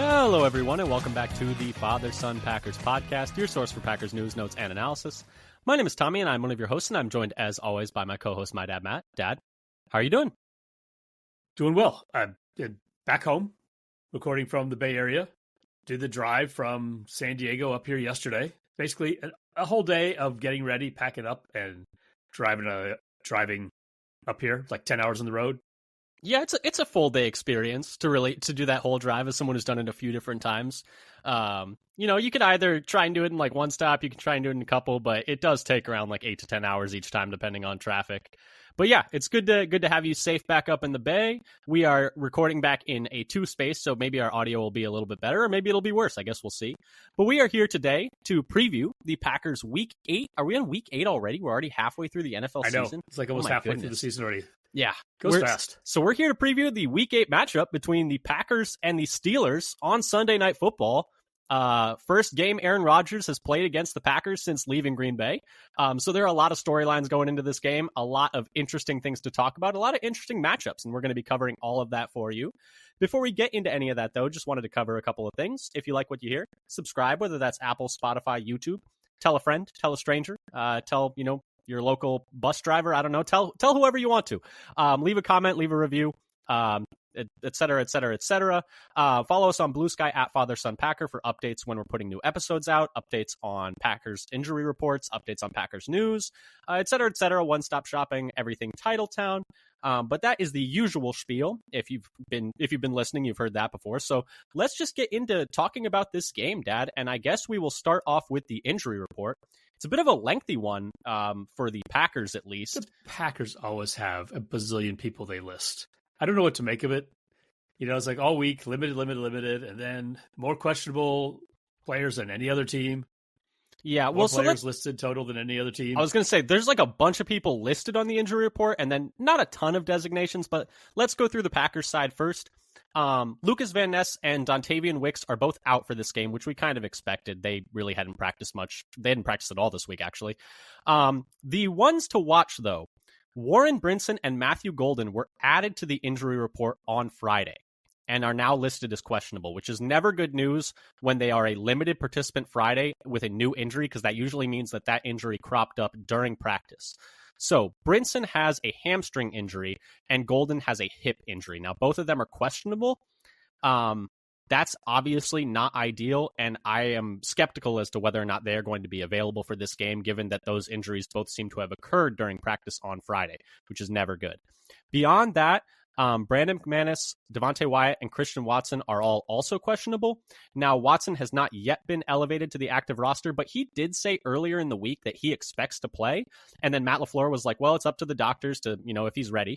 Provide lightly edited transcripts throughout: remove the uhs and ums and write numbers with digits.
Hello, everyone, and welcome back to the Father-Son Packers podcast, your source for Packers news, notes, and analysis. My name is Tommy, and I'm one of your hosts, and I'm joined, as always, by my co-host, my dad, Matt. Dad, how are you doing? Doing well. I'm back home, recording from the Bay Area. Did the drive from San Diego up here yesterday. Basically, a whole day of getting ready, packing up, and driving up here, like 10 hours on the road. Yeah, it's a full day experience to do that whole drive as someone who's done it a few different times. You could either try and do it in like one stop, you can try and do it in a couple, but it does take around like 8 to 10 hours each time, depending on traffic. But yeah, it's good to have you safe back up in the Bay. We are recording back in a 2 space, so maybe our audio will be a little bit better, or maybe it'll be worse. I guess we'll see. But we are here today to preview the Packers Week 8. Are we on Week 8 already? We're already halfway through the NFL season. I know. It's like almost halfway through the season already. Yeah. Goes fast. So we're here to preview the Week 8 matchup between the Packers and the Steelers on Sunday Night Football. First game Aaron Rodgers has played against the Packers since leaving Green Bay. So there are a lot of storylines going into this game, a lot of interesting things to talk about, a lot of interesting matchups, and we're going to be covering all of that for you. Before we get into any of that, though, just wanted to cover a couple of things. If you like what you hear, subscribe, whether that's Apple, Spotify, YouTube. Tell a friend, tell a stranger, tell, your local bus driver. I don't know. Tell whoever you want to. Leave a comment, leave a review. Et cetera, et cetera, et cetera. Follow us on Blue Sky at Father Son Packer for updates when we're putting new episodes out, updates on Packers injury reports, updates on Packers news, et cetera, et cetera. One-stop shopping, everything Titletown. But that is the usual spiel. If you've been listening, you've heard that before. So let's just get into talking about this game, Dad. And I guess we will start off with the injury report. It's a bit of a lengthy one for the Packers, at least. The Packers always have a bazillion people they list. I don't know what to make of it. It's like all week, limited, and then more questionable players than any other team. Yeah, more players listed total than any other team. I was going to say, there's like a bunch of people listed on the injury report, and then not a ton of designations, but let's go through the Packers side first. Lucas Van Ness and Dontavian Wicks are both out for this game, which we kind of expected. They really hadn't practiced much. They hadn't practiced at all this week, actually. The ones to watch, though, Warren Brinson and Matthew Golden were added to the injury report on Friday and are now listed as questionable, which is never good news when they are a limited participant Friday with a new injury, because that usually means that injury cropped up during practice. So Brinson has a hamstring injury and Golden has a hip injury. Now, both of them are questionable. That's obviously not ideal, and I am skeptical as to whether or not they are going to be available for this game, given that those injuries both seem to have occurred during practice on Friday, which is never good. Beyond that, Brandon McManus, Devontae Wyatt, and Christian Watson are all also questionable. Now, Watson has not yet been elevated to the active roster, but he did say earlier in the week that he expects to play. And then Matt LaFleur was like, well, it's up to the doctors to, if he's ready.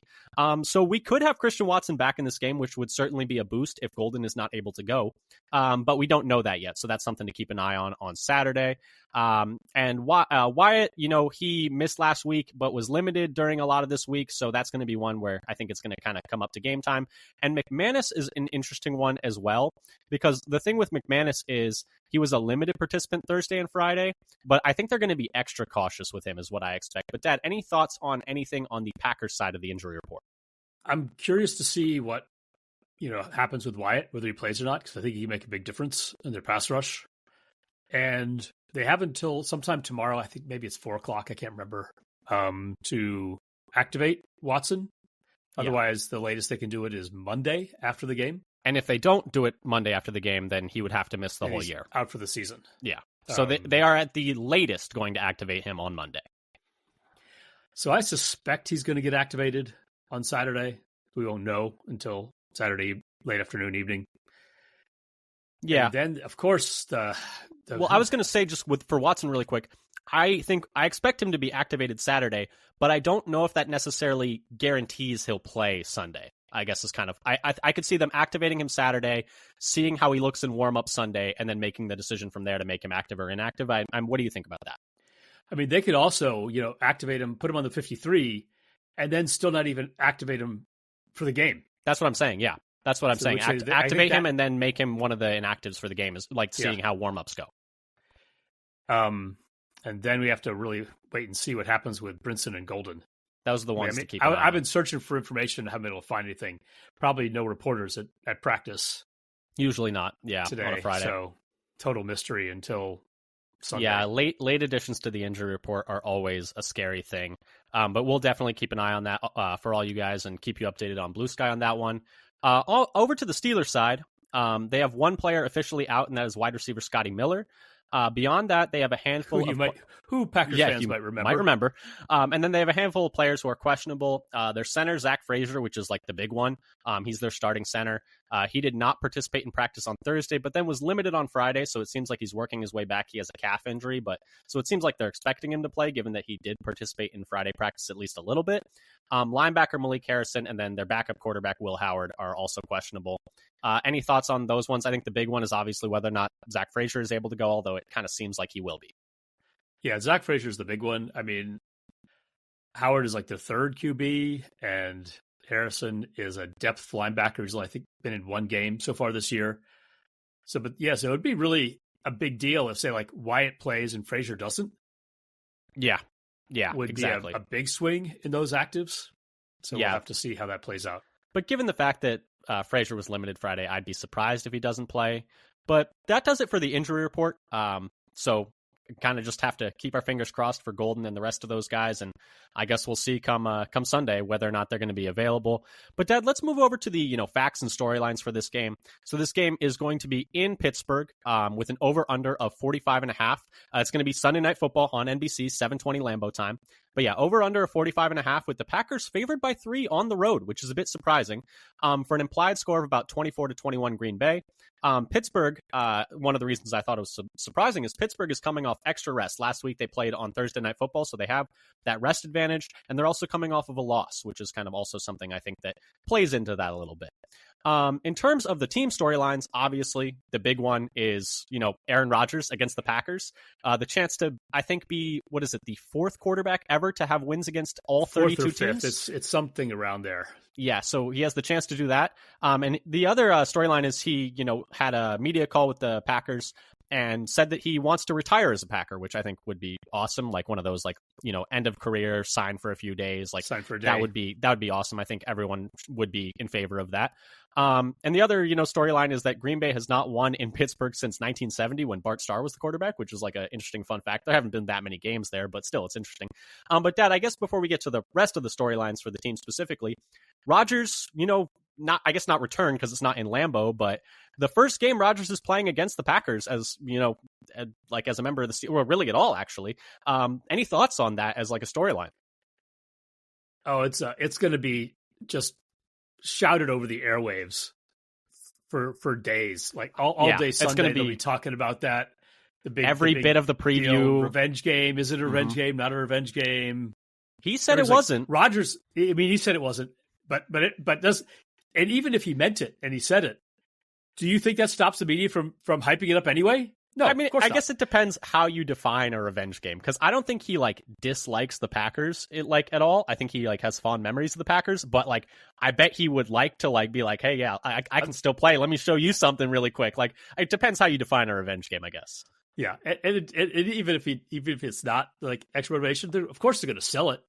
So we could have Christian Watson back in this game, which would certainly be a boost if Golden is not able to go. But we don't know that yet. So that's something to keep an eye on Saturday. And Wyatt, he missed last week, but was limited during a lot of this week. So that's going to be one where I think it's going to kind of come up to game time. And McManus is an interesting one as well, because the thing with McManus is he was a limited participant Thursday and Friday, but I think they're going to be extra cautious with him is what I expect. But Dad, any thoughts on anything on the Packers side of the injury report? I'm curious to see what, happens with Wyatt, whether he plays or not, because I think he can make a big difference in their pass rush. And they have until sometime tomorrow, I think maybe it's 4:00, I can't remember, to activate Watson. Otherwise, the latest they can do it is Monday after the game. And if they don't do it Monday after the game, then he would have to miss the whole year. Out for the season. Yeah. So they are at the latest going to activate him on Monday. So I suspect he's going to get activated on Saturday. We won't know until Saturday, late afternoon, evening. Yeah. And then, of course, Well, I was going to say just for Watson really quick, I expect him to be activated Saturday, but I don't know if that necessarily guarantees he'll play Sunday. I guess is kind of I could see them activating him Saturday, seeing how he looks in warm up Sunday, and then making the decision from there to make him active or inactive. What do you think about that? I mean, they could also activate him, put him on the 53, and then still not even activate him for the game. That's what I'm saying. Yeah, that's what I'm saying. Activate him and then make him one of the inactives for the game is like seeing how warm ups go. And then we have to really wait and see what happens with Brinson and Golden. Those are the ones to keep an eye on. I've been searching for information. I haven't been able to find anything. Probably no reporters at practice Usually not. Yeah, today. on a Friday. So total mystery until Sunday. Yeah, late additions to the injury report are always a scary thing. But we'll definitely keep an eye on that for all you guys and keep you updated on Blue Sky on that one. Over to the Steelers side, they have one player officially out, and that is wide receiver Scotty Miller. Beyond that, they have a handful who Packers fans might remember. And then they have a handful of players who are questionable. Their center, Zach Frazier, which is like the big one. He's their starting center. He did not participate in practice on Thursday, but then was limited on Friday, so it seems like he's working his way back. He has a calf injury, so it seems like they're expecting him to play, given that he did participate in Friday practice at least a little bit. Linebacker Malik Harrison and then their backup quarterback Will Howard are also questionable. Any thoughts on those ones? I think the big one is obviously whether or not Zach Frazier is able to go, although it kind of seems like he will be. Yeah, Zach Frazier is the big one. I mean, Howard is like the third QB, and Harrison is a depth linebacker who's only, I think, been in one game so far this year. So it would be really a big deal if, say, like Wyatt plays and Frazier doesn't. Yeah, would exactly. Be a big swing in those actives. So we'll have to see how that plays out. But given the fact that Frazier was limited Friday, I'd be surprised if he doesn't play. But that does it for the injury report. So kind of just have to keep our fingers crossed for Golden and the rest of those guys, and I guess we'll see come Sunday whether or not they're going to be available. But Dad, let's move over to the facts and storylines for this game. So this game is going to be in Pittsburgh with an over/under of 45.5. It's going to be Sunday Night Football on NBC, 7:20 Lambeau time. But yeah, over/under of 45.5 with the Packers favored by 3 on the road, which is a bit surprising for an implied score of about 24-21 Green Bay. Pittsburgh, one of the reasons I thought it was surprising is Pittsburgh is coming off extra rest. Last week they played on Thursday Night Football, so they have that rest advantage, and they're also coming off of a loss, which is kind of also something I think that plays into that a little bit. In terms of the team storylines, obviously the big one is, Aaron Rodgers against the Packers. The chance to, I think, be, the fourth quarterback ever to have wins against all 32 teams? It's something around there. Yeah, so he has the chance to do that. And the other storyline is he, had a media call with the Packers and said that he wants to retire as a Packer, which I think would be awesome. Like one of those, end of career, sign for a few days. Sign for a day. That would be awesome. I think everyone would be in favor of that. And the other, storyline is that Green Bay has not won in Pittsburgh since 1970 when Bart Starr was the quarterback, which is like an interesting fun fact. There haven't been that many games there, but still, it's interesting. But Dad, I guess before we get to the rest of the storylines for the team specifically, Rodgers, not return because it's not in Lambeau, but the first game Rodgers is playing against the Packers as, as a member of the Steelers, well, really at all, actually. Any thoughts on that as like a storyline? Oh, it's going to be just shouted over the airwaves for days, like all day Sunday. They'll be talking about that. Every bit of the preview. Revenge game. Is it a revenge game? Not a revenge game. He said it wasn't. Rodgers, he said it wasn't. But even if he meant it and he said it, do you think that stops the media from hyping it up anyway? No, I mean, I guess it depends how you define a revenge game, because I don't think he dislikes the Packers at all. I think he has fond memories of the Packers, but I bet he would like to be like, hey, yeah, I can still play. Let me show you something really quick. It depends how you define a revenge game, I guess. Yeah, and even if it's not extra motivation, of course they're going to sell it.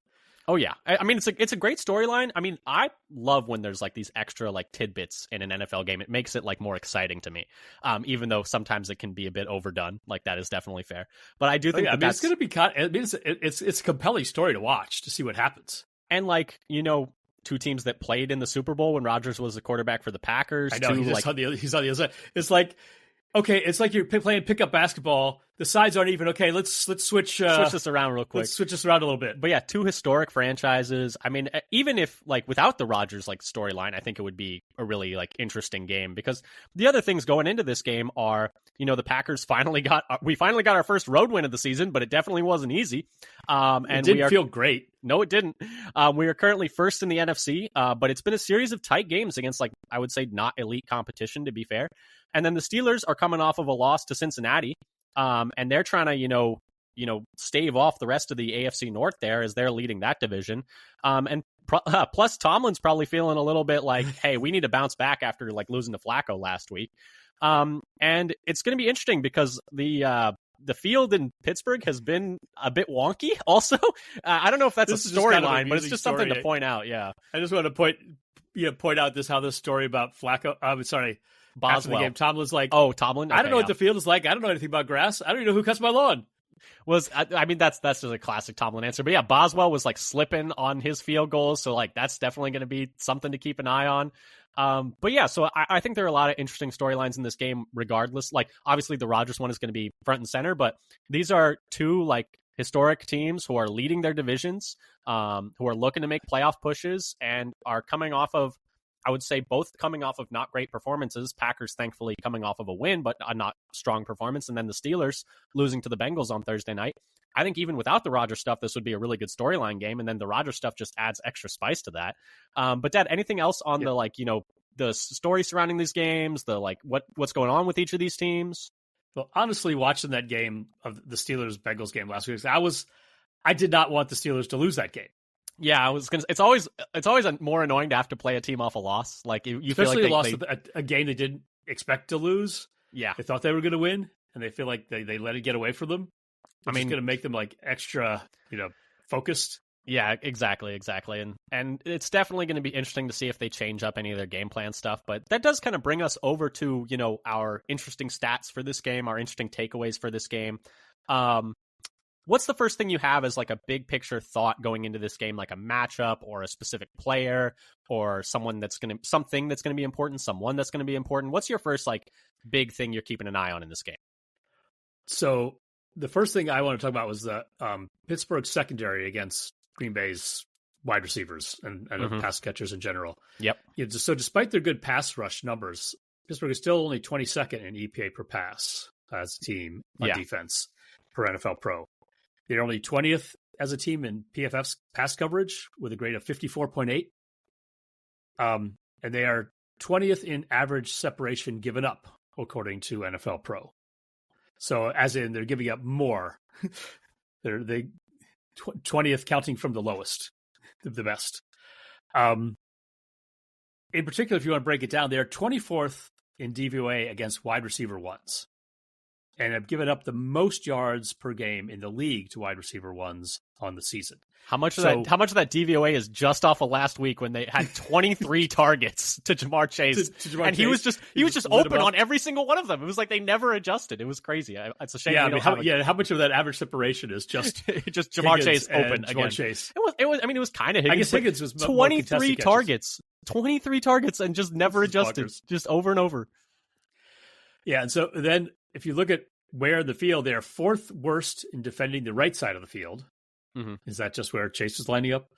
Oh yeah, I mean it's a great storyline. I mean, I love when there's these extra tidbits in an NFL game. It makes it more exciting to me, even though sometimes it can be a bit overdone. That is definitely fair. But I do think it's going to be. It's a compelling story to watch to see what happens. And two teams that played in the Super Bowl when Rodgers was the quarterback for the Packers. I know he's on the other side. It's like. Okay, it's like you're playing pickup basketball. The sides aren't even. Okay, let's switch this around real quick. Let's switch this around a little bit. But yeah, two historic franchises. I mean, even if without the Rodgers storyline, I think it would be a really interesting game, because the other things going into this game are, the Packers finally got our first road win of the season, but it definitely wasn't easy. And it didn't feel great. No, it didn't. We are currently first in the NFC, but it's been a series of tight games against I would say not elite competition, to be fair. And then the Steelers are coming off of a loss to Cincinnati, and they're trying to, stave off the rest of the AFC North there as they're leading that division. And plus Tomlin's probably feeling a little bit hey, we need to bounce back after losing to Flacco last week. And it's going to be interesting because the field in Pittsburgh has been a bit wonky also. I don't know if that's a storyline, but it's just something to point out. Yeah. I just want to point out how this story about Flacco, after the Boswell. game. Tomlin's like, Oh, Tomlin. I don't know what the field is like. I don't know anything about grass. I don't even know who cuts my lawn. I mean, that's just a classic Tomlin answer. But yeah, Boswell was like slipping on his field goals, so like that's definitely going to be something to keep an eye on. But yeah, so I think there are a lot of interesting storylines in this game regardless. Like, obviously the Rodgers one is going to be front and center, but these are two like historic teams who are leading their divisions, who are looking to make playoff pushes and are coming off of, I would say, both coming off of not great performances. Packers, thankfully, coming off of a win, but a not strong performance. And then the Steelers losing to the Bengals on Thursday night. I think even without the Rodgers stuff, this would be a really good storyline game. And then the Rodgers stuff just adds extra spice to that. But Dad, anything else on the, like, you know, the story surrounding these games, the like what's going on with each of these teams? Well, honestly, watching that game of the Steelers-Bengals game last week, I did not want the Steelers to lose that game. Yeah, I was gonna. It's always more annoying to have to play a team off a loss. Like you especially feel like they lost a game they didn't expect to lose. Yeah, they thought they were going to win, and they feel like they let it get away from them. I mean, it's going to make them like extra, focused. Yeah, exactly, and it's definitely going to be interesting to see if they change up any of their game plan stuff. But that does kind of bring us over to our interesting stats for this game, our interesting takeaways for this game. What's the first thing you have as like a big picture thought going into this game, like a matchup or a specific player or something that's going to be important, someone that's going to be important? What's your first like big thing you're keeping an eye on in this game? So the first thing I want to talk about was the Pittsburgh secondary against Green Bay's wide receivers and pass catchers in general. Yep. So despite their good pass rush numbers, Pittsburgh is still only 22nd in EPA per pass as a team on defense per NFL Pro. They're only 20th as a team in PFF's pass coverage with a grade of 54.8. And they are 20th in average separation given up, according to NFL Pro. So as in they're giving up more. They're 20th counting from the lowest, the best. In particular, if you want to break it down, they're 24th in DVOA against wide receiver ones. And have given up the most yards per game in the league to wide receiver ones on the season. How much of that DVOA is just off of last week when they had 23 targets to Jamar Chase, and he was just open on every single one of them. It was like they never adjusted. It was crazy. It's a shame. How much of that average separation is just Jamar Chase open again? Chase. It was kind of Higgins. I guess Higgins was 23 targets, and just never adjusted, just over and over. Yeah, and so then if you look at where in the field, they are fourth worst in defending the right side of the field. Mm-hmm. Is that just where Chase was lining up?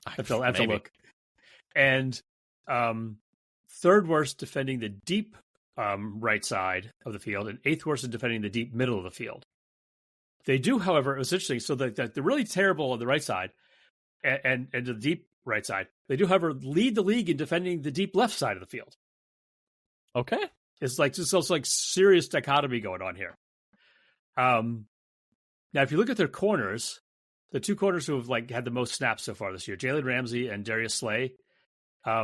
I have to look. And third worst defending the deep right side of the field, and eighth worst in defending the deep middle of the field. They do, however, it was interesting. So they're really terrible on the right side and the deep right side. They do, however, lead the league in defending the deep left side of the field. Okay. It's like just also like serious dichotomy going on here. Now, if you look at their corners, the two corners who have like had the most snaps so far this year, Jalen Ramsey and Darius Slay, out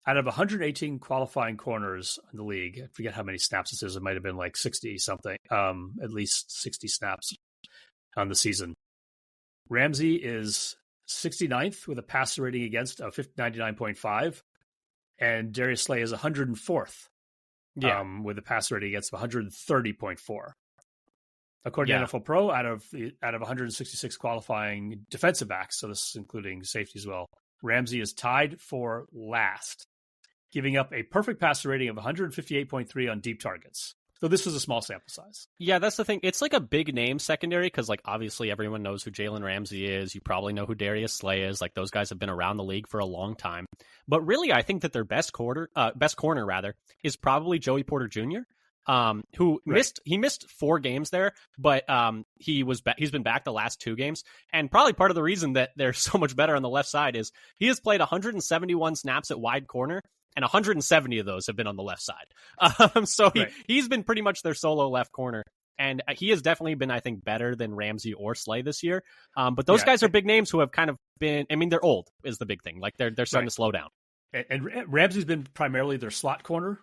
of 118 qualifying corners in the league, I forget how many snaps this is. It might have been like 60 something, at least 60 snaps on the season. Ramsey is 69th with a passer rating against of 99.5, and Darius Slay is 104th. With a passer rating against 130.4. According to NFL Pro, out of 166 qualifying defensive backs, so this is including safety as well, Ramsey is tied for last, giving up a perfect passer rating of 158.3 on deep targets. So this is a small sample size. Yeah, that's the thing. It's like a big name secondary because, like, obviously everyone knows who Jalen Ramsey is. You probably know who Darius Slay is. Like, those guys have been around the league for a long time. But really, I think that their best corner is probably Joey Porter Jr., who missed 4 games there, but he's been back the last 2 games. And probably part of the reason that they're so much better on the left side is he has played 171 snaps at wide corner, and 170 of those have been on the left side. He's been pretty much their solo left corner. And he has definitely been, I think, better than Ramsey or Slay this year. But those guys are big names who have kind of been, I mean, they're old is the big thing. Like they're starting to slow down. And Ramsey's been primarily their slot corner,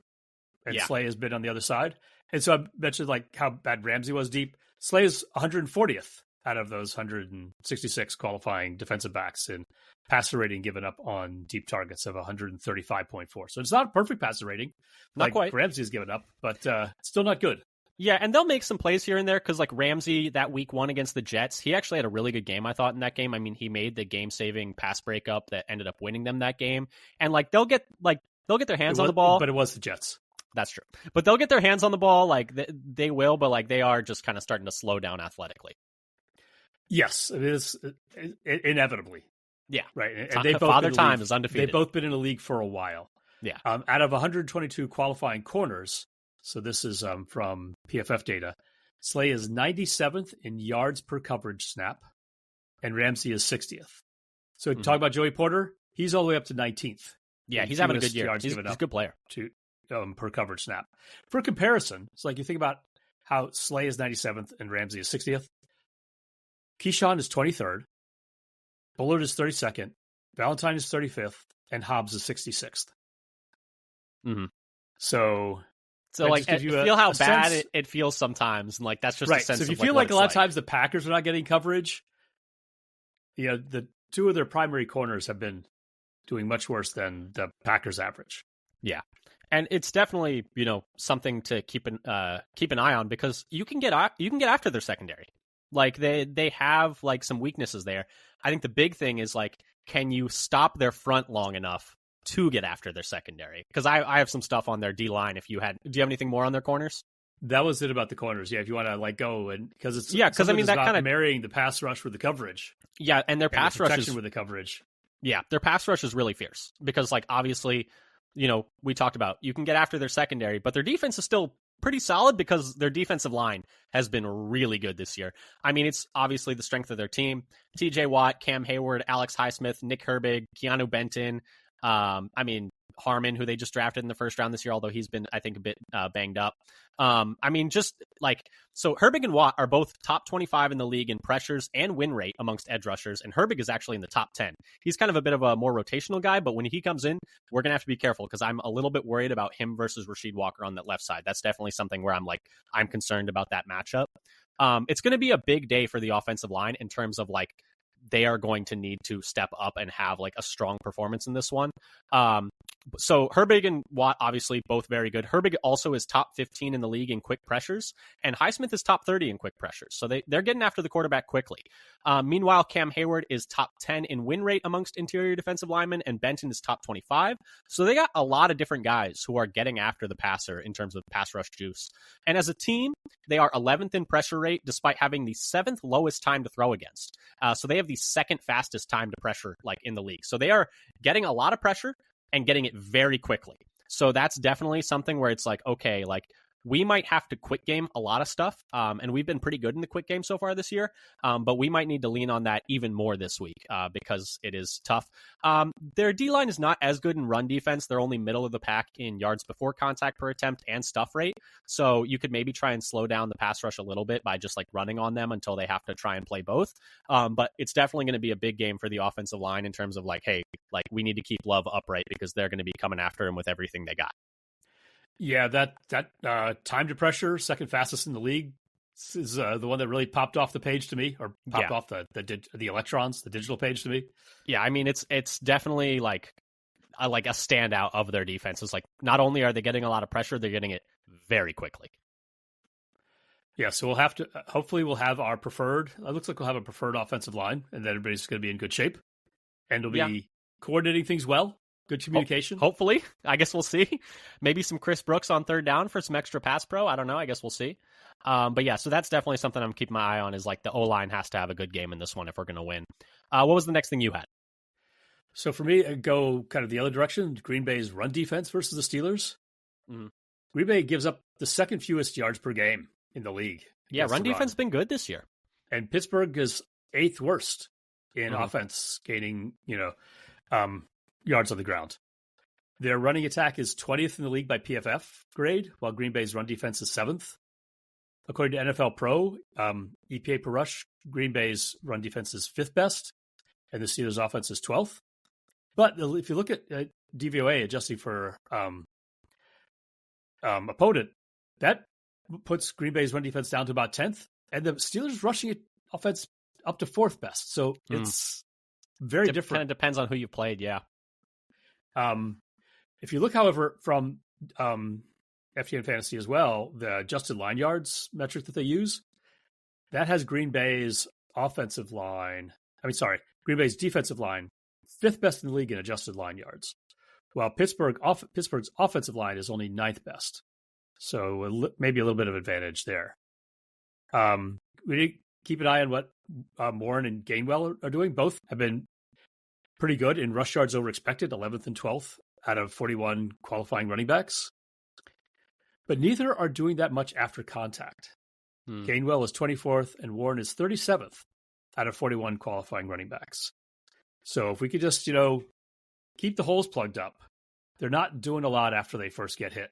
and Slay has been on the other side. And so I mentioned like how bad Ramsey was deep. Slay is 140th out of those 166 qualifying defensive backs in passer rating given up on deep targets of 135.4. So it's not a perfect passer rating, Not quite. Ramsey's given up, but still not good. Yeah, and they'll make some plays here and there because, like, Ramsey, that week 1 against the Jets, he actually had a really good game, I thought, in that game. I mean, he made the game-saving pass breakup that ended up winning them that game. And, like, they'll get their hands on the ball. But it was the Jets. That's true. But they'll get their hands on the ball, like, they will, but, like, they are just kind of starting to slow down athletically. Yes, it is inevitably. Yeah. Right. And Father Time is undefeated. They've both been in the league for a while. Yeah. Out of 122 qualifying corners, so this is from PFF data, Slay is 97th in yards per coverage snap, and Ramsey is 60th. So talk about Joey Porter, he's all the way up to 19th. Yeah, he's having a good year. He's a good player. Per coverage snap. For comparison, it's like you think about how Slay is 97th and Ramsey is 60th. Keyshawn is 23rd. Bullard is 32nd. Valentine is 35th. And Hobbs is 66th. Mm-hmm. So like, feel how bad it feels sometimes. And, like, that's just a sense so if you of, feel like a lot of times the Packers are not getting coverage, the two of their primary corners have been doing much worse than the Packers average. Yeah. And it's definitely, something to keep an eye on because you can get after their secondary. Like, they have, like, some weaknesses there. I think the big thing is, like, can you stop their front long enough to get after their secondary? Because I have some stuff on their D-line. Do you have anything more on their corners? That was it about the corners. Yeah, if you want to, like, go and because I mean, that kind of marrying the pass rush with the coverage. Yeah, and their pass rush is with the coverage. Yeah, their pass rush is really fierce because, like, obviously, we talked about you can get after their secondary, but their defense is still pretty solid because their defensive line has been really good this year. I mean, it's obviously the strength of their team. TJ Watt, Cam Hayward, Alex Highsmith, Nick Herbig, Keanu Benton. Harmon, who they just drafted in the first round this year, although he's been, I think, a bit banged up. So Herbig and Watt are both top 25 in the league in pressures and win rate amongst edge rushers, and Herbig is actually in the top 10. He's kind of a bit of a more rotational guy, but when he comes in, we're going to have to be careful because I'm a little bit worried about him versus Rasheed Walker on that left side. That's definitely something where I'm concerned about that matchup. It's going to be a big day for the offensive line in terms of, like, they are going to need to step up and have, like, a strong performance in this one. So Herbig and Watt, obviously, both very good. Herbig also is top 15 in the league in quick pressures, and Highsmith is top 30 in quick pressures. So they're getting after the quarterback quickly. Meanwhile, Cam Hayward is top 10 in win rate amongst interior defensive linemen, and Benton is top 25. So they got a lot of different guys who are getting after the passer in terms of pass rush juice. And as a team, they are 11th in pressure rate, despite having the 7th lowest time to throw against. So they have the second fastest time to pressure, like, in the league. So they are getting a lot of pressure and getting it very quickly. So that's definitely something where it's like, okay, like, we might have to quick game a lot of stuff. And we've been pretty good in the quick game so far this year. But we might need to lean on that even more this week because it is tough. Their D-line is not as good in run defense. They're only middle of the pack in yards before contact per attempt and stuff rate. So you could maybe try and slow down the pass rush a little bit by just, like, running on them until they have to try and play both. But it's definitely going to be a big game for the offensive line in terms of, like, hey, like, we need to keep Love upright because they're going to be coming after him with everything they got. Yeah, that time to pressure, second fastest in the league, is the one that really popped off the page to me, or popped off the electrons, the digital page to me. Yeah, I mean, it's definitely like a standout of their defense. It's like, not only are they getting a lot of pressure, they're getting it very quickly. Yeah, so we'll have to, hopefully we'll have our preferred, it looks like we'll have a preferred offensive line, and then everybody's going to be in good shape, and we'll be coordinating things well. Good communication. Hopefully. I guess we'll see. Maybe some Chris Brooks on third down for some extra pass pro. I don't know. I guess we'll see. But yeah, so that's definitely something I'm keeping my eye on, is, like, the O-line has to have a good game in this one if we're going to win. What was the next thing you had? So for me, I go kind of the other direction. Green Bay's run defense versus the Steelers. Mm-hmm. Green Bay gives up the second fewest yards per game in the league. Yeah, run defense has been good this year. And Pittsburgh is 8th worst in offense, gaining, yards on the ground. Their running attack is 20th in the league by PFF grade, while Green Bay's run defense is 7th. According to NFL Pro, EPA per rush, Green Bay's run defense is 5th best, and the Steelers' offense is 12th. But if you look at DVOA adjusting for opponent, that puts Green Bay's run defense down to about 10th, and the Steelers' rushing offense up to fourth best. So it's very different. Kind of depends on who you played. Yeah. If you look, however, from FTN Fantasy as well, the adjusted line yards metric that they use, that has Green Bay's defensive line, fifth best in the league in adjusted line yards, while Pittsburgh's offensive line is only ninth best. So maybe a little bit of advantage there. We need to keep an eye on what Warren and Gainwell are doing. Both have been pretty good in rush yards over expected, 11th and 12th out of 41 qualifying running backs. But neither are doing that much after contact. Gainwell is 24th and Warren is 37th out of 41 qualifying running backs. So if we could just, keep the holes plugged up, they're not doing a lot after they first get hit.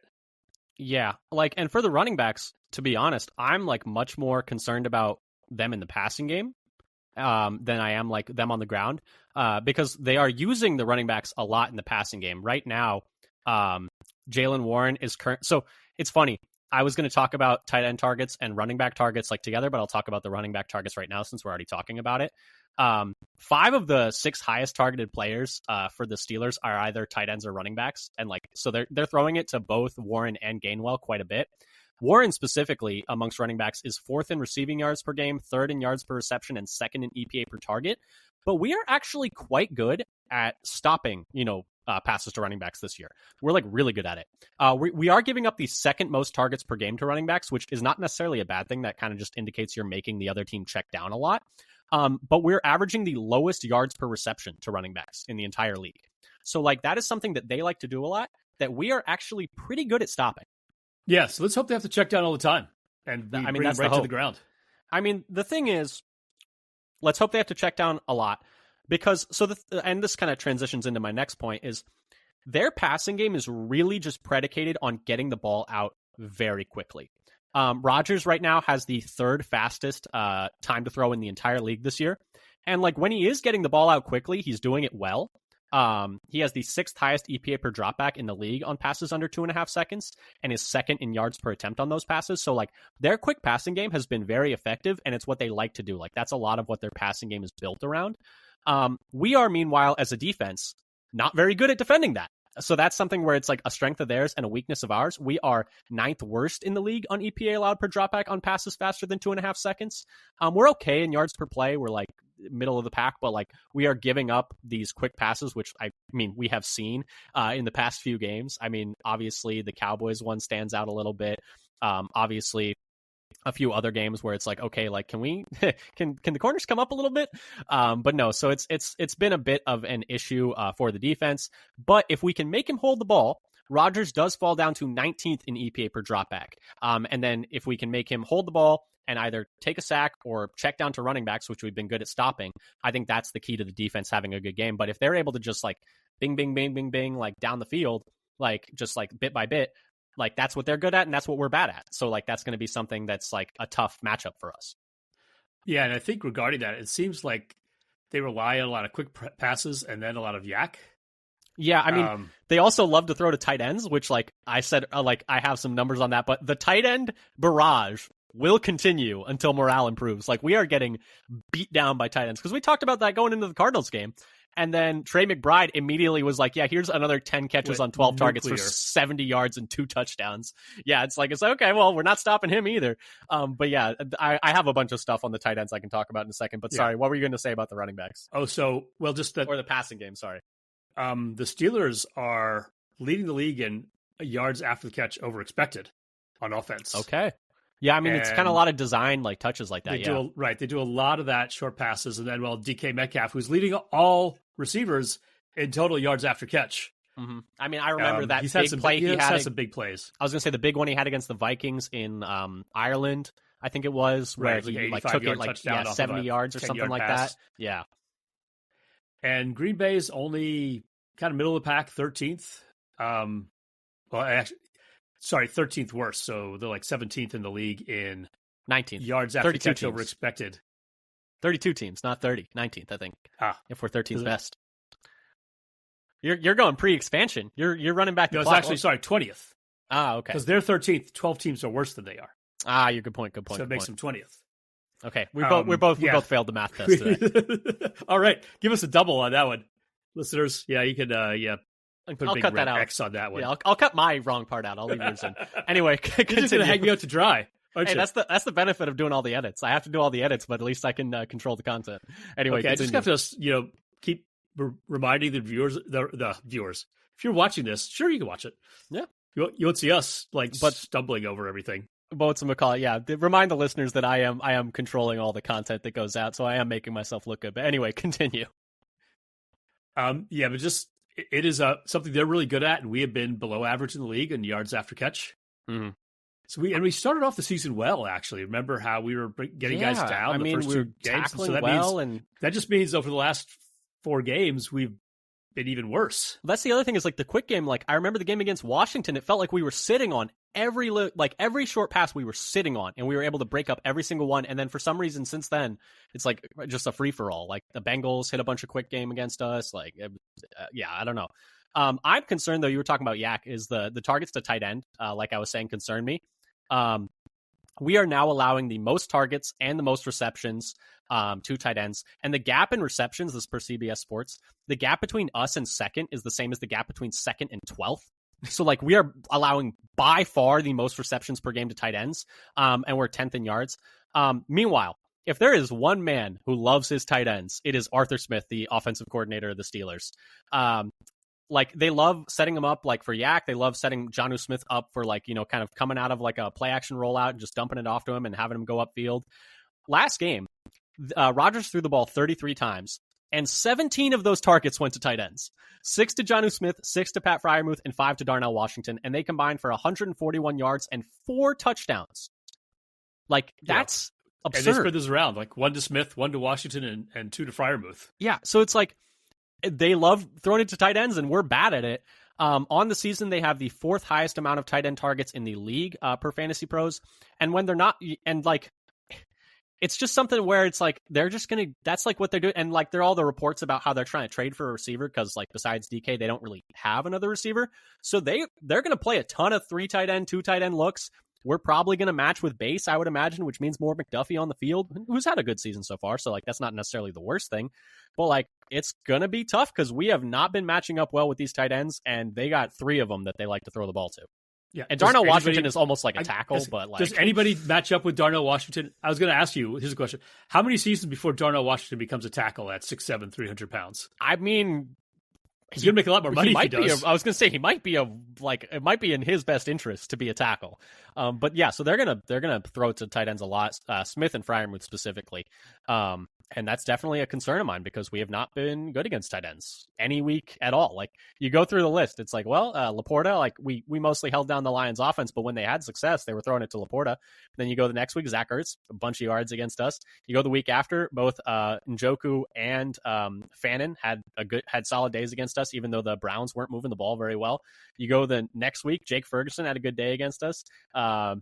Yeah. And for the running backs, to be honest, I'm much more concerned about them in the passing game than I am them on the ground because they are using the running backs a lot in the passing game. Right now, Jaylen Warren is current. So it's funny. I was going to talk about tight end targets and running back targets together, but I'll talk about the running back targets right now since we're already talking about it. 5 of the 6 highest targeted players for the Steelers are either tight ends or running backs. And so they're throwing it to both Warren and Gainwell quite a bit. Warren specifically amongst running backs is 4th in receiving yards per game, 3rd in yards per reception, and 2nd in EPA per target. But we are actually quite good at stopping, passes to running backs this year. We're really good at it. We are giving up the 2nd most targets per game to running backs, which is not necessarily a bad thing. That kind of just indicates you're making the other team check down a lot. But we're averaging the lowest yards per reception to running backs in the entire league. So that is something that they like to do a lot that we are actually pretty good at stopping. Yeah, so let's hope they have to check down all the time and bring them right to the ground. I mean, the thing is, let's hope they have to check down a lot because and this kind of transitions into my next point is their passing game is really just predicated on getting the ball out very quickly. Rodgers right now has the 3rd fastest time to throw in the entire league this year. And when he is getting the ball out quickly, he's doing it well. He has the 6th highest EPA per dropback in the league on passes under 2.5 seconds and is 2nd in yards per attempt on those passes. So their quick passing game has been very effective and it's what they like to do. That's a lot of what their passing game is built around. We are meanwhile as a defense, not very good at defending that. So that's something where it's a strength of theirs and a weakness of ours. We are 9th worst in the league on EPA allowed per dropback on passes faster than 2.5 seconds. We're okay in yards per play. We're middle of the pack, but we are giving up these quick passes, which we have seen in the past few games. Obviously the Cowboys one stands out a little bit. Obviously a few other games where it's okay, can we can the corners come up a little bit? But no, so it's been a bit of an issue for the defense. But if we can make him hold the ball, Rodgers does fall down to 19th in EPA per dropback. And then if we can make him hold the ball and either take a sack or check down to running backs, which we've been good at stopping, I think that's the key to the defense having a good game. But if they're able to just bing, bing, bing, bing, bing, down the field, just bit by bit, that's what they're good at and that's what we're bad at. So that's going to be something that's a tough matchup for us. Yeah, and I think regarding that, it seems like they rely on a lot of quick passes and then a lot of yak. Yeah, they also love to throw to tight ends, which I said, I have some numbers on that, but the tight end barrage will continue until morale improves. We are getting beat down by tight ends because we talked about that going into the Cardinals game. And then Trey McBride immediately was here's another 10 catches on 12 targets for 70 yards and 2 touchdowns. Yeah, it's okay, well, we're not stopping him either. But yeah, I have a bunch of stuff on the tight ends I can talk about in a second. But sorry, what were you going to say about the running backs? Oh, just that. Or the passing game, sorry. The Steelers are leading the league in yards after the catch over expected on offense. Okay. Yeah, it's kind of a lot of design touches like that. They do a lot of that short passes, and then DK Metcalf, who's leading all receivers in total yards after catch. Mm-hmm. I remember that he's big had play. He had some big plays. I was going to say the big one he had against the Vikings in Ireland, I think it was, where he took it 70 yards or something like that. Yeah. And Green Bay's only kind of middle of the pack, 13th. 13th worst. So they're 17th in the league in 19th yards after catch over expected. 32 teams, not 30. 19th, I think. If we're 13th best. You're going pre-expansion. You're running back the clock. It's actually 20th. Okay. Because they're 13th. 12 teams are worse than they are. You're good point. So it makes them 20th. Okay, we both failed the math test today. All right, give us a double on that one, listeners. Yeah, you can put a big cut that out. X on that one. Yeah, I'll cut my wrong part out. I'll leave yours in. Anyway, you're just gonna hang me out to dry. Hey, that's the benefit of doing all the edits. I have to do all the edits, but at least I can control the content. Anyway, okay, I just have to keep reminding the viewers, the viewers. If you're watching this, sure you can watch it. Yeah, you won't see us stumbling over everything. But McCall, yeah. Remind the listeners that I am controlling all the content that goes out, so I am making myself look good. But anyway, continue. Yeah, but just it is something they're really good at, and we have been below average in the league in yards after catch. Mm-hmm. So we started off the season well. Actually, remember how we were getting guys down? I mean, the first we were two games, tackling so well, and that just means over the last 4 games we've been even worse. That's the other thing is like the quick game. Like I remember the game against Washington, it felt like we were sitting on every short pass we were sitting on, and we were able to break up every single one. And then for some reason since then, it's like just a free for all. Like the Bengals hit a bunch of quick game against us. Like I don't know. I'm concerned though. You were talking about Yak is the targets to tight end. Like I was saying, concern me. We are now allowing the most targets and the most receptions to tight ends. And the gap in receptions, this per CBS Sports, the gap between us and second is the same as the gap between second and 12th. So, like, we are allowing by far the most receptions per game to tight ends, and we're 10th in yards. Meanwhile, if there is one man who loves his tight ends, it is Arthur Smith, the offensive coordinator of the Steelers. Like, they love setting him up, like, for Yak. They love setting Jonnu Smith up for, like, kind of coming out of, like, a play-action rollout and just dumping it off to him and having him go upfield. Last game, Rodgers threw the ball 33 times, and 17 of those targets went to tight ends. 6 to Jonnu Smith, 6 to Pat Freiermuth, and 5 to Darnell Washington, and they combined for 141 yards and 4 touchdowns. Like, that's absurd. And they spread this around, like 1 to Smith, 1 to Washington, and 2 to Freiermuth. Yeah, so it's like, they love throwing it to tight ends, and we're bad at it. On the season, they have the 4th highest amount of tight end targets in the league per Fantasy Pros. And when they're not, and like, it's just something where it's like, they're just going to, that's like what they're doing. And like, there are all the reports about how they're trying to trade for a receiver because like, besides DK, they don't really have another receiver. So they're going to play a ton of 3 tight end, 2 tight end looks. We're probably going to match with base, I would imagine, which means more McDuffie on the field, who's had a good season so far. So, like, that's not necessarily the worst thing. But, like, it's going to be tough because we have not been matching up well with these tight ends, and they got 3 of them that they like to throw the ball to. Yeah, and Darnell Washington is almost like a tackle, but like... Does anybody match up with Darnell Washington? I was going to ask you, here's a question. How many seasons before Darnell Washington becomes a tackle at 6'7", 300 pounds? I mean... He's going to make a lot more money if he does. I was going to say, he might be it might be in his best interest to be a tackle. But yeah, so they're going to throw it to tight ends a lot, Smith and Freiermuth specifically. And that's definitely a concern of mine because we have not been good against tight ends any week at all. Like, you go through the list, it's like, well, Laporta, like we mostly held down the Lions offense, but when they had success, they were throwing it to Laporta. Then you go the next week, Zach Ertz, a bunch of yards against us. You go the week after, both Njoku and Fannin had solid days against us, even though the Browns weren't moving the ball very well. You go the next week, Jake Ferguson had a good day against us.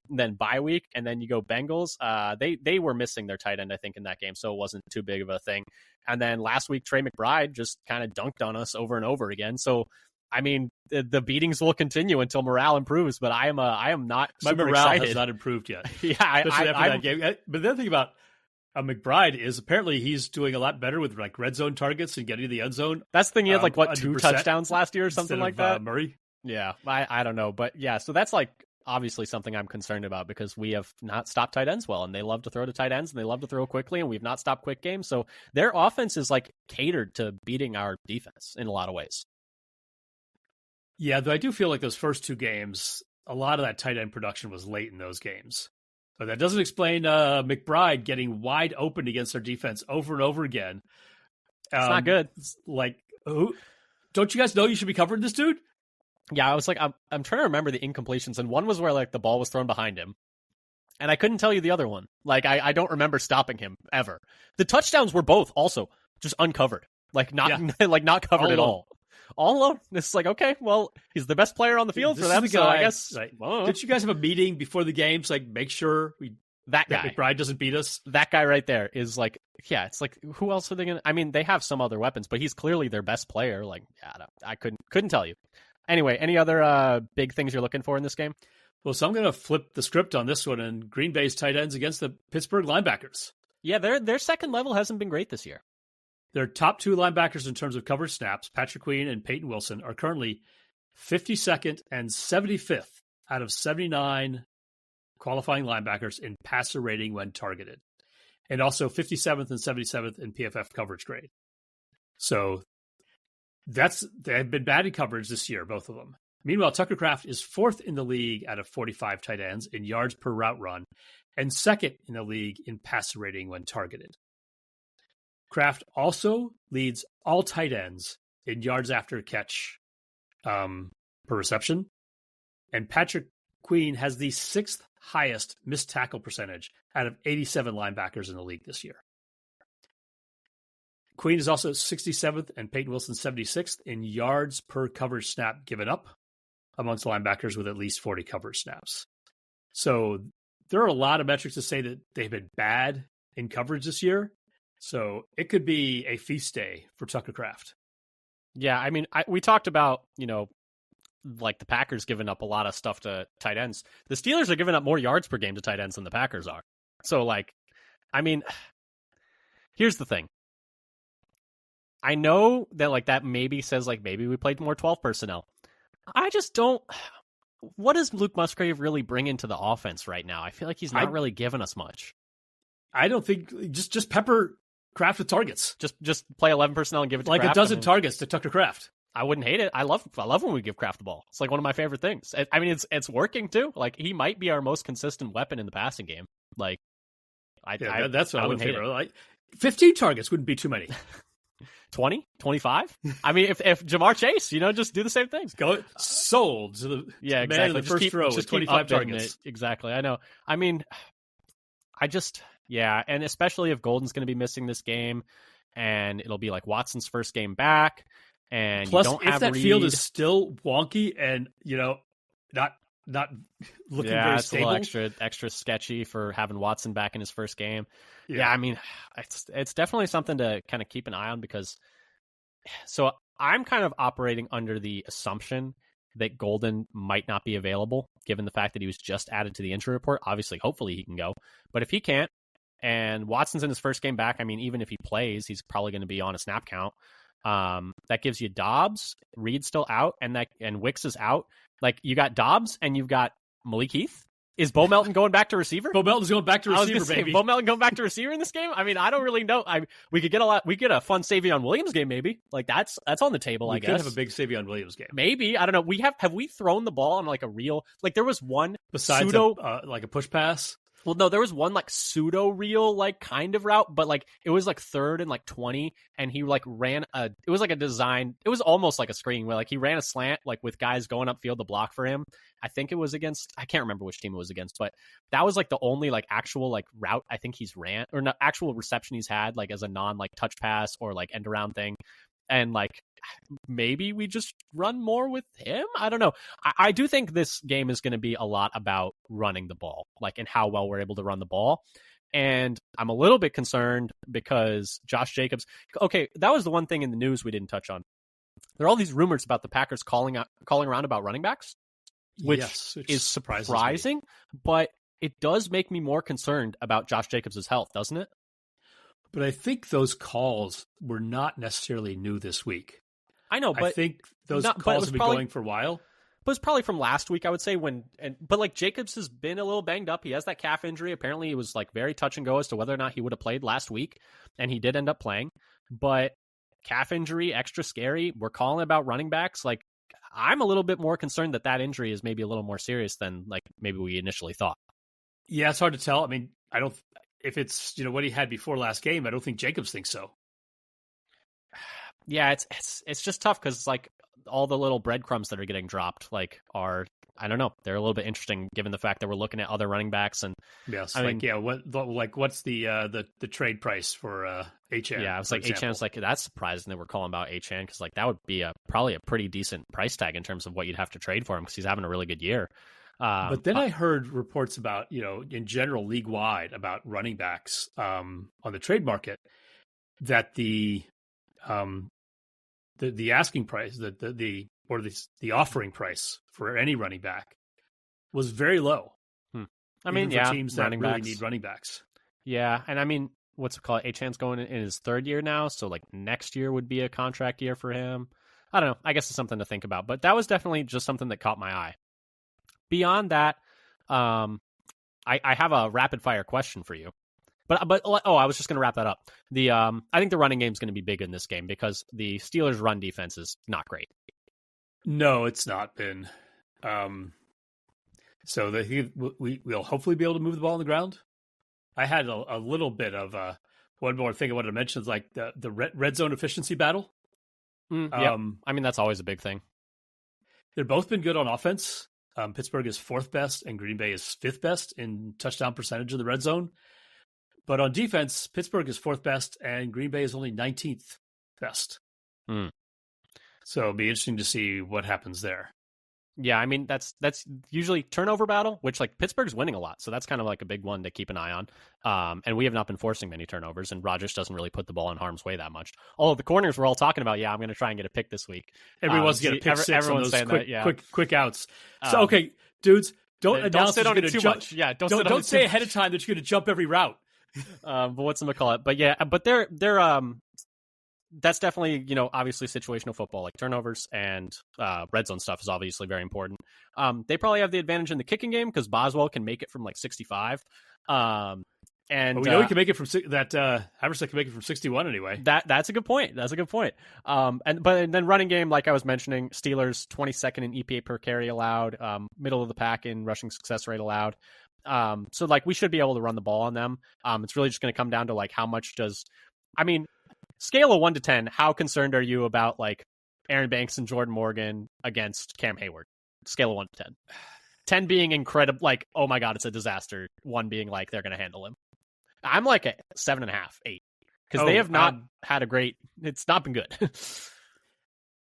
Then bye week, and then you go Bengals. They were missing their tight end, I think, in that game, so it wasn't too big of a thing. And then last week, Trey McBride just kind of dunked on us over and over again. So, I mean, the beatings will continue until morale improves, but I am not My super morale excited. has not improved yet. Yeah, especially after that game. But the other thing about McBride is apparently he's doing a lot better with like red zone targets and getting to the end zone. That's the thing. He had like, what, 2 touchdowns last year or something like that? Murray? Yeah, I don't know. But yeah, so that's like obviously something I'm concerned about because we have not stopped tight ends well, and they love to throw to tight ends and they love to throw quickly, and we've not stopped quick games. So their offense is like catered to beating our defense in a lot of ways. Yeah, though I do feel like those first 2 games, a lot of that tight end production was late in those games. But that doesn't explain McBride getting wide open against our defense over and over again. It's not good. Like, don't you guys know you should be covering this dude? Yeah, I was like, I'm trying to remember the incompletions, and one was where like the ball was thrown behind him, and I couldn't tell you the other one. Like, I don't remember stopping him ever. The touchdowns were both also just uncovered, like not covered at all. All alone. It's like, okay, well, he's the best player on the field for them, so I guess. Right. Didn't you guys have a meeting before the games, like make sure that McBride doesn't beat us? That guy right there is like, yeah, it's like, who else are they gonna? I mean, they have some other weapons, but he's clearly their best player. Like, yeah, I couldn't tell you. Anyway, any other big things you're looking for in this game? Well, so I'm going to flip the script on this one, and Green Bay's tight ends against the Pittsburgh linebackers. Yeah, their second level hasn't been great this year. Their top two linebackers in terms of coverage snaps, Patrick Queen and Peyton Wilson, are currently 52nd and 75th out of 79 qualifying linebackers in passer rating when targeted, and also 57th and 77th in PFF coverage grade. So they've been bad in coverage this year, both of them. Meanwhile, Tucker Kraft is 4th in the league out of 45 tight ends in yards per route run and 2nd in the league in passer rating when targeted. Kraft also leads all tight ends in yards after catch per reception. And Patrick Queen has the 6th highest missed tackle percentage out of 87 linebackers in the league this year. Queen is also 67th and Peyton Wilson 76th in yards per coverage snap given up amongst linebackers with at least 40 coverage snaps. So there are a lot of metrics to say that they've been bad in coverage this year. So it could be a feast day for Tucker Kraft. Yeah, I mean, we talked about, like the Packers giving up a lot of stuff to tight ends. The Steelers are giving up more yards per game to tight ends than the Packers are. So, here's the thing. I know that that maybe says maybe we played more 12 personnel. I just don't. What does Luke Musgrave really bring into the offense right now? I feel like he's not really giving us much. I don't think just pepper Kraft with targets. Just play 11 personnel and give it to Kraft. A dozen targets to Tucker Kraft. I wouldn't hate it. I love when we give Kraft the ball. It's one of my favorite things. I mean, it's working too. He might be our most consistent weapon in the passing game. That's what I would favor. 15 targets wouldn't be too many. 20, 25. I mean, if Jamar Chase, just do the same things. Go sold to the exactly. Man in the first row with 25 targets. Exactly. I know. I mean, and especially if Golden's going to be missing this game, and it'll be Watson's first game back, and plus you don't if have that Reed. Field is still wonky and not looking very stable. It's a little extra sketchy for having Watson back in his first game. Yeah, I mean, it's definitely something to kind of keep an eye on because. So I'm kind of operating under the assumption that Golden might not be available, given the fact that he was just added to the injury report. Obviously, hopefully he can go, but if he can't, and Watson's in his first game back, I mean, even if he plays, he's probably going to be on a snap count. That gives you Dobbs, Reed's still out, and Wicks is out. You got Dobbs and you've got Malik Heath. Is Bo Melton going back to receiver? Bo Melton's going back to receiver, baby. Bo Melton going back to receiver in this game? I mean, I don't really know. We could get a fun Savion Williams game, maybe. That's on the table, I guess. We could have a big Savion Williams game. Maybe. I don't know. Have we thrown the ball on a real, there was one besides pseudo, a push pass? Well, no, there was one pseudo real kind of route, but it was 3rd and 20, and he ran it was a design. It was almost like a screen where he ran a slant with guys going upfield to block for him. I think it was against, I can't remember which team it was against, but that was the only actual route I think he's ran, or not actual reception he's had as a non touch pass or end around thing. And maybe we just run more with him. I don't know. I do think this game is going to be a lot about running the ball, and how well we're able to run the ball. And I'm a little bit concerned because Josh Jacobs. Okay, that was the one thing in the news we didn't touch on. There are all these rumors about the Packers calling around about running backs, which is surprising, but it does make me more concerned about Josh Jacobs' health, doesn't it? But I think those calls were not necessarily new this week. I know, but I think those calls have been going for a while. But it's probably from last week, I would say. But Jacobs has been a little banged up. He has that calf injury. Apparently, it was very touch and go as to whether or not he would have played last week, and he did end up playing. But calf injury, extra scary. We're calling about running backs. I'm a little bit more concerned that injury is maybe a little more serious than maybe we initially thought. Yeah, it's hard to tell. I mean, I don't. If it's what he had before last game, I don't think Jacobs thinks so. Yeah, it's just tough because all the little breadcrumbs that are getting dropped are, I don't know, they're a little bit interesting given the fact that we're looking at other running backs and yes, what's the trade price for HN? Yeah, it's HN's that's surprising that we're calling about HN because that would be probably a pretty decent price tag in terms of what you'd have to trade for him because he's having a really good year. But then I heard reports about, in general, league wide about running backs on the trade market that the asking price, the offering price for any running back was very low. I mean, for teams that really need running backs. Yeah, and I mean, what's it called? Achan's going in his third year now, so like next year would be a contract year for him. I don't know. I guess it's something to think about, but that was definitely just something that caught my eye. Beyond that, I have a rapid fire question for you. But I was just going to wrap that up. I think the running game is going to be big in this game because the Steelers' run defense is not great. No, it's not been. So we'll hopefully be able to move the ball on the ground. I had a little bit of one more thing I wanted to mention is like the red zone efficiency battle. Yeah, I mean that's always a big thing. They've both been good on offense. Pittsburgh is 4th best and Green Bay is 5th best in touchdown percentage in the red zone. But on defense, Pittsburgh is 4th best and Green Bay is only 19th best. So it'll be interesting to see what happens there. Yeah, I mean that's usually turnover battle, which like Pittsburgh's winning a lot, so that's kind of like a big one to keep an eye on. And we have not been forcing many turnovers, and Rodgers doesn't really put the ball in harm's way that much. Although the corners were all talking about, I'm going to try and get a pick this week. Everyone's going to pick six everyone's on those saying quick outs. So okay, dudes, don't announce sit on it too jump. much. Yeah, don't say ahead of time that you're going to jump every route. But what's them call it? But yeah, but they're that's definitely, obviously situational football, like turnovers and red zone stuff is obviously very important. They probably have the advantage in the kicking game because Boswell can make it from like 65. And we know he can make it from Haversack can make it from 61 anyway. That's a good point. And then running game, like I was mentioning, Steelers 22nd in EPA per carry allowed, middle of the pack in rushing success rate allowed. So like we should be able to run the ball on them. It's really just going to come down to like how much scale of 1 to 10, how concerned are you about like Aaron Banks and Jordan Morgan against Cam Hayward? Scale of 1 to 10. 10 being incredible, like, oh my God, it's a disaster. 1 being like, they're going to handle him. I'm like a 7.5, 8. Because they have not had it's not been good.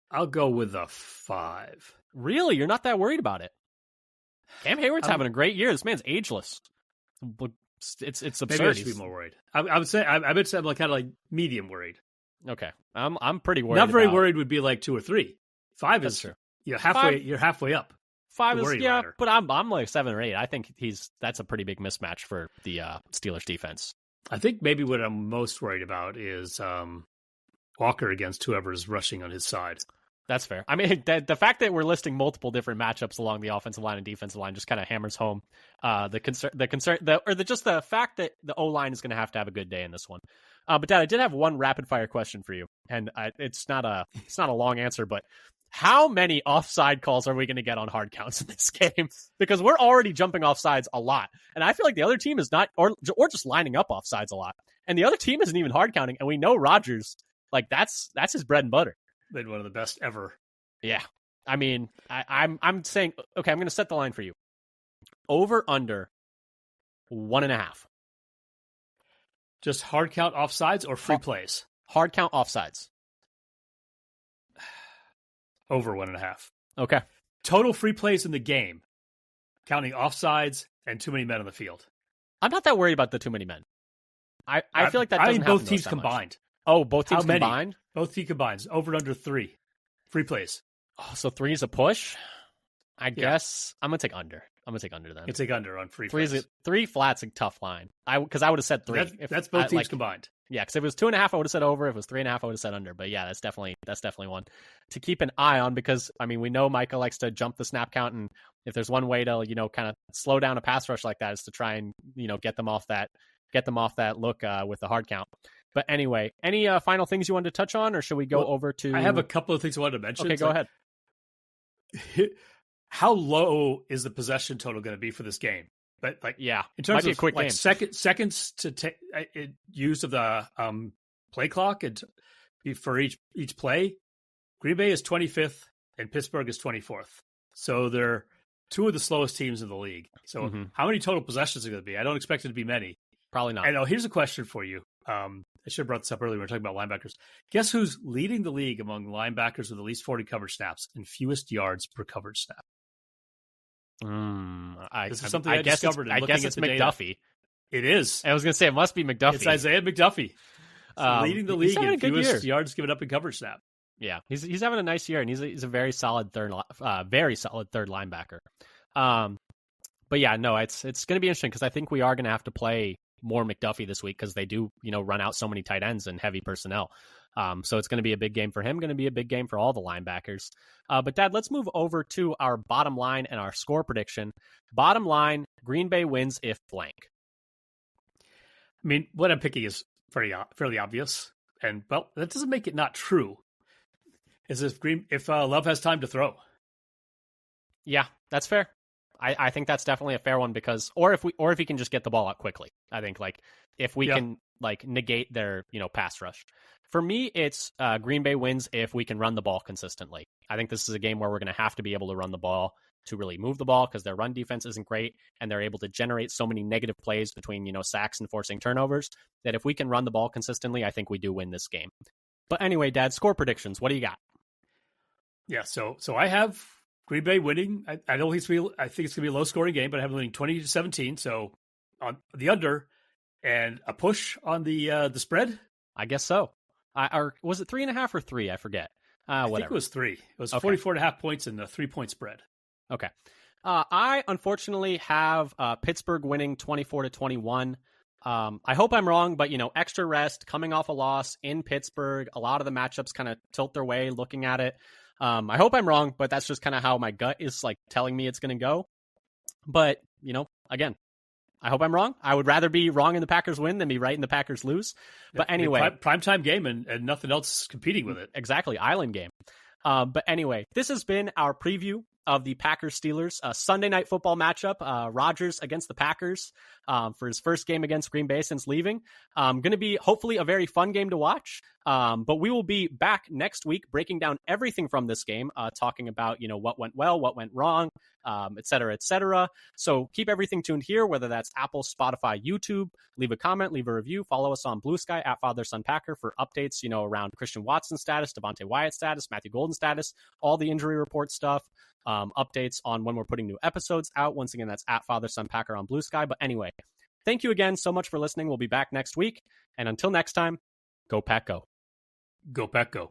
I'll go with a 5. Really? You're not that worried about it? Cam Hayward's having a great year. This man's ageless. It's absurd. Maybe I should be more worried. I would say I'm like kind of like medium worried. Okay, I'm pretty worried. Not very worried would be like 2 or 3. 5 is true. You're halfway up. 5 is ladder. But I'm like 7 or 8. I think that's a pretty big mismatch for the Steelers defense. I think maybe what I'm most worried about is Walker against whoever's rushing on his side. That's fair. I mean, the fact that we're listing multiple different matchups along the offensive line and defensive line just kind of hammers home the fact that the O-line is going to have a good day in this one. But Dad, I did have one rapid fire question for you, and it's not a long answer, but how many offside calls are we going to get on hard counts in this game? Because we're already jumping offsides a lot, and I feel like the other team is not, or just lining up offsides a lot, and the other team isn't even hard counting, and we know Rodgers, like that's his bread and butter. Been one of the best ever. Yeah. I mean, I'm saying, okay, I'm going to set the line for you. Over, under 1.5. Just hard count offsides or free plays? Hard count offsides. Over 1.5. Okay. Total free plays in the game, counting offsides and too many men on the field. I'm not that worried about the too many men. I feel like that doesn't happen both teams combined. Much. Oh, both teams combined? Both teams combined. Over and under 3. Free plays. Oh, so 3 is a push? I guess I'm going to take under. I'm going to take under then. You take under on free plays. 3 flat's a tough line. Because I would have said 3. That's both teams combined. Yeah, because if it was 2.5, I would have said over. If it was 3.5, I would have said under. But yeah, that's definitely one to keep an eye on because, I mean, we know Micah likes to jump the snap count. And if there's one way to, kind of slow down a pass rush like that is to try and, get them off that look with the hard count. But anyway, any final things you wanted to touch on, or should we go over to... I have a couple of things I wanted to mention. Okay, go ahead. How low is the possession total going to be for this game? But in terms of quick seconds to take use of the play clock and for each play, Green Bay is 25th and Pittsburgh is 24th. So they're 2 of the slowest teams in the league. So how many total possessions are going to be? I don't expect it to be many. Probably not. And here's a question for you. I should have brought this up earlier. We were talking about linebackers. Guess who's leading the league among linebackers with at least 40 coverage snaps and fewest yards per coverage snap? This is something I discovered. I guess it's McDuffie. It is. I was going to say it must be McDuffie. It's Isaiah McDuffie. Leading the league in fewest yards given up in coverage snap. Yeah, he's having a nice year, and he's a very solid third linebacker. But yeah, no, it's going to be interesting because I think we are going to have to play more McDuffie this week because they do, run out so many tight ends and heavy personnel. So it's going to be a big game for him, going to be a big game for all the linebackers. But Dad, let's move over to our bottom line and our score prediction. Bottom line, Green Bay wins if blank. I mean, what I'm picking is fairly obvious. And, well, that doesn't make it not true. Is if Love has time to throw. Yeah, that's fair. I think that's definitely a fair one because, or if he can just get the ball out quickly. I think if we can negate their, pass rush. For me, it's Green Bay wins if we can run the ball consistently. I think this is a game where we're going to have to be able to run the ball to really move the ball because their run defense isn't great and they're able to generate so many negative plays between, sacks and forcing turnovers that if we can run the ball consistently, I think we do win this game. But anyway, Dad, score predictions. What do you got? Yeah, so I have Green Bay winning. I think it's going to be a low scoring game, but I have them winning 20-17. So on the under and a push on the spread. I guess so. Or was it 3.5 or 3? I forget. I think it was 3. It was 44.5 points in the 3-point spread. Okay. I unfortunately have Pittsburgh winning 24-21. I hope I'm wrong, but extra rest, coming off a loss in Pittsburgh, a lot of the matchups kind of tilt their way looking at it. I hope I'm wrong, but that's just kind of how my gut is telling me it's going to go. But, again, I hope I'm wrong. I would rather be wrong and the Packers win than be right and the Packers lose. But anyway. Primetime game and nothing else competing with it. Exactly. Island game. But anyway, this has been our preview of the Packers-Steelers Sunday night football matchup. Rodgers against the Packers for his first game against Green Bay since leaving. Going to be hopefully a very fun game to watch. But we will be back next week breaking down everything from this game, talking about, what went well, what went wrong, et cetera, et cetera. So keep everything tuned here, whether that's Apple, Spotify, YouTube. Leave a comment, leave a review. Follow us on Blue Sky at Father Son Packer for updates, around Christian Watson status, Devontae Wyatt status, Matthew Golden status, all the injury report stuff. Updates on when we're putting new episodes out. Once again, that's at Father Son Packer on Blue Sky. But anyway, thank you again so much for listening. We'll be back next week. And until next time, go Pack Go. Go Pack Go.